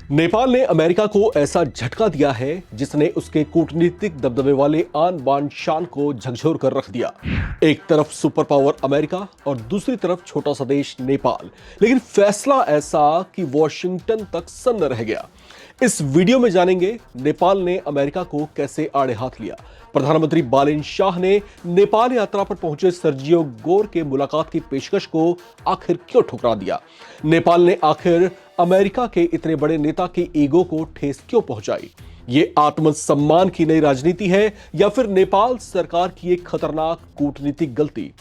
नेपाल ने अमेरिका को ऐसा झटका दिया है जिसने उसके कूटनीतिक दबदबे वाले आन बान शान को झकझोर कर रख दिया। एक तरफ सुपर पावर अमेरिका और दूसरी तरफ छोटा सा देश नेपाल, लेकिन फैसला ऐसा कि वॉशिंगटन तक सन्न रह गया। इस वीडियो में जानेंगे नेपाल ने अमेरिका को कैसे आड़े हाथ लिया, प्रधानमंत्री बालेन शाह ने नेपाल यात्रा पर पहुंचे सर्जियो गोर के मुलाकात की पेशकश को आखिर क्यों ठुकरा दिया, नेपाल ने आखिर अमेरिका के इतने बड़े नेता के ईगो को ठेस क्यों पहुंचाई, ये आत्मसम्मान की नई राजनीति है या फिर नेपाल सरकार की एक खतरनाक कूटनीतिक गलती।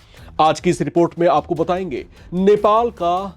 आज की इस रिपोर्ट में आपको बताएंगे नेपाल का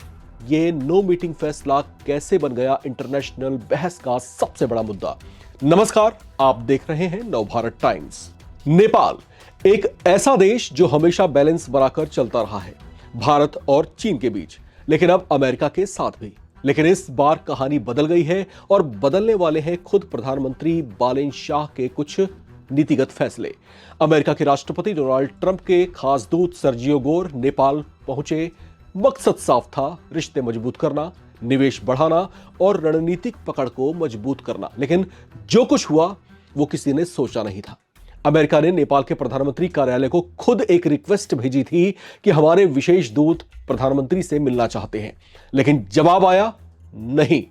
ये नो मीटिंग फैसला कैसे बन गया इंटरनेशनल बहस का सबसे बड़ा मुद्दा। नमस्कार, आप देख रहे हैं नवभारत टाइम्स। नेपाल एक ऐसा देश जो हमेशा बैलेंस बनाकर चलता रहा है भारत और चीन के बीच, लेकिन अब अमेरिका के साथ भी। लेकिन इस बार कहानी बदल गई है और बदलने वाले हैं खुद प्रधानमंत्री बालेन शाह के कुछ नीतिगत फैसले। अमेरिका के राष्ट्रपति डोनाल्ड ट्रंप के खास दूत सर्जियो गोर नेपाल पहुंचे। मकसद साफ था, रिश्ते मजबूत करना, निवेश बढ़ाना और रणनीतिक पकड़ को मजबूत करना। लेकिन जो कुछ हुआ वो किसी ने सोचा नहीं था। अमेरिका ने नेपाल के प्रधानमंत्री कार्यालय को खुद एक रिक्वेस्ट भेजी थी कि हमारे विशेष दूत प्रधानमंत्री से मिलना चाहते हैं, लेकिन जवाब आया नहीं।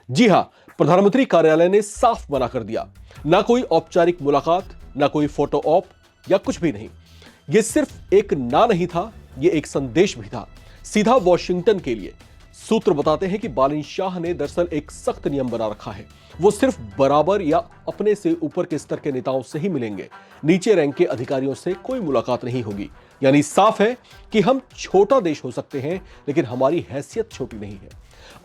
जी हां, प्रधानमंत्री कार्यालय ने साफ मना कर दिया। ना कोई औपचारिक मुलाकात, ना कोई फोटो ऑप या कुछ भी नहीं। यह सिर्फ एक ना नहीं था, यह एक संदेश भी था, सीधा वॉशिंगटन के लिए। सूत्र बताते हैं कि बालेन शाह ने दरअसल एक सख्त नियम बना रखा है, वो सिर्फ बराबर या अपने से ऊपर के स्तर के नेताओं से ही मिलेंगे, नीचे रैंक के अधिकारियों से कोई मुलाकात नहीं होगी। यानी साफ है कि हम छोटा देश हो सकते हैं, लेकिन हमारी हैसियत छोटी नहीं है।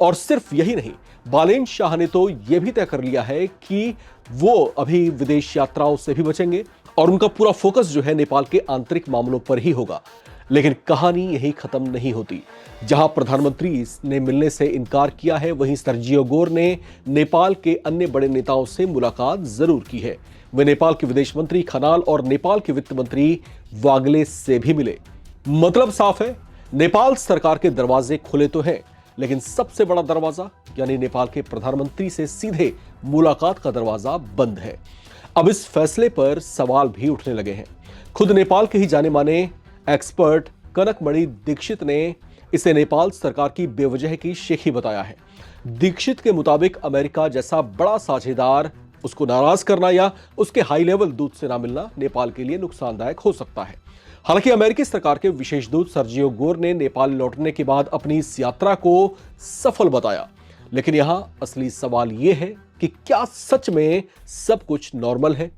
और सिर्फ यही नहीं, बालेन शाह ने तो यह भी तय कर लिया है कि वो अभी विदेश यात्राओं से भी बचेंगे और उनका पूरा फोकस जो है नेपाल के आंतरिक मामलों पर ही होगा। लेकिन कहानी यही खत्म नहीं होती। जहां प्रधानमंत्री ने मिलने से इनकार किया है, वहीं सर्जियो गोर ने नेपाल के अन्य बड़े नेताओं से मुलाकात जरूर की है। वे नेपाल के विदेश मंत्री खनाल और नेपाल के वित्त मंत्री वाग्ले से भी मिले। मतलब साफ है, नेपाल सरकार के दरवाजे खुले तो हैं, लेकिन सबसे बड़ा दरवाजा यानी नेपाल के प्रधानमंत्री से सीधे मुलाकात का दरवाजा बंद है। अब इस फैसले पर सवाल भी उठने लगे हैं। खुद नेपाल के ही जाने माने एक्सपर्ट कनकमणि दीक्षित ने इसे नेपाल सरकार की बेवजह की शेखी बताया है। दीक्षित के मुताबिक अमेरिका जैसा बड़ा साझेदार उसको नाराज करना या उसके हाई लेवल दूत से ना मिलना नेपाल के लिए नुकसानदायक हो सकता है। हालांकि अमेरिकी सरकार के विशेष दूत सर्जियो गोर ने नेपाल लौटने के बाद अपनी इस यात्रा को सफल बताया। लेकिन यहां असली सवाल यह है कि क्या सच में सब कुछ नॉर्मल है,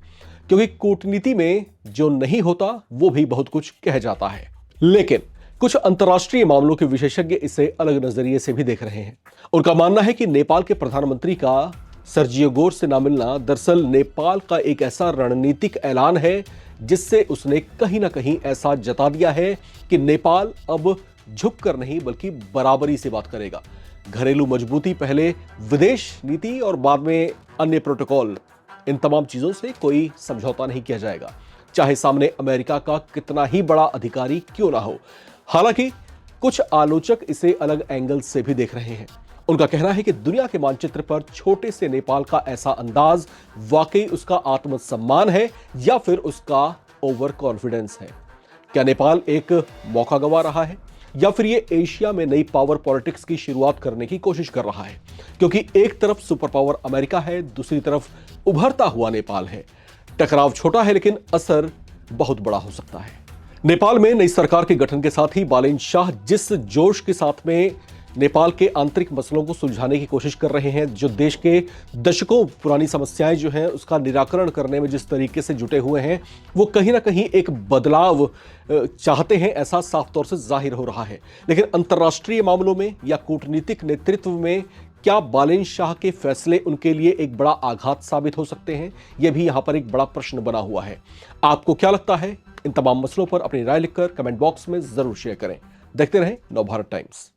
क्योंकि कूटनीति में जो नहीं होता वो भी बहुत कुछ कह जाता है। लेकिन कुछ अंतर्राष्ट्रीय मामलों के विशेषज्ञ इसे अलग नजरिए से भी देख रहे हैं। उनका मानना है कि नेपाल के प्रधानमंत्री का सर्जियो गोर से ना मिलना दरअसल नेपाल का एक ऐसा रणनीतिक ऐलान है जिससे उसने कहीं ना कहीं ऐसा जता दिया है कि नेपाल अब झुककर नहीं बल्कि बराबरी से बात करेगा। घरेलू मजबूती पहले, विदेश नीति और बाद में अन्य प्रोटोकॉल, इन तमाम चीजों से कोई समझौता नहीं किया जाएगा, चाहे सामने अमेरिका का कितना ही बड़ा अधिकारी क्यों ना हो। हालांकि कुछ आलोचक इसे अलग एंगल से भी देख रहे हैं। उनका कहना है कि दुनिया के मानचित्र पर छोटे से नेपाल का ऐसा अंदाज वाकई उसका आत्मसम्मान है या फिर उसका ओवर कॉन्फिडेंस है। क्या नेपाल एक मौका गंवा रहा है या फिर ये एशिया में नई पावर पॉलिटिक्स की शुरुआत करने की कोशिश कर रहा है? क्योंकि एक तरफ सुपर पावर अमेरिका है, दूसरी तरफ उभरता हुआ नेपाल है। टकराव छोटा है लेकिन असर बहुत बड़ा हो सकता है। नेपाल में नई सरकार के गठन के साथ ही बालेन शाह जिस जोश के साथ में नेपाल के आंतरिक मसलों को सुलझाने की कोशिश कर रहे हैं, जो देश के दशकों पुरानी समस्याएं जो हैं उसका निराकरण करने में जिस तरीके से जुटे हुए हैं, वो कहीं ना कहीं एक बदलाव चाहते हैं, ऐसा साफ तौर से जाहिर हो रहा है। लेकिन अंतर्राष्ट्रीय मामलों में या कूटनीतिक नेतृत्व में क्या बालेन शाह के फैसले उनके लिए एक बड़ा आघात साबित हो सकते हैं? यह भी यहां पर एक बड़ा प्रश्न बना हुआ है। आपको क्या लगता है? इन तमाम मसलों पर अपनी राय लिखकर कमेंट बॉक्स में जरूर शेयर करें। देखते रहें नवभारत टाइम्स।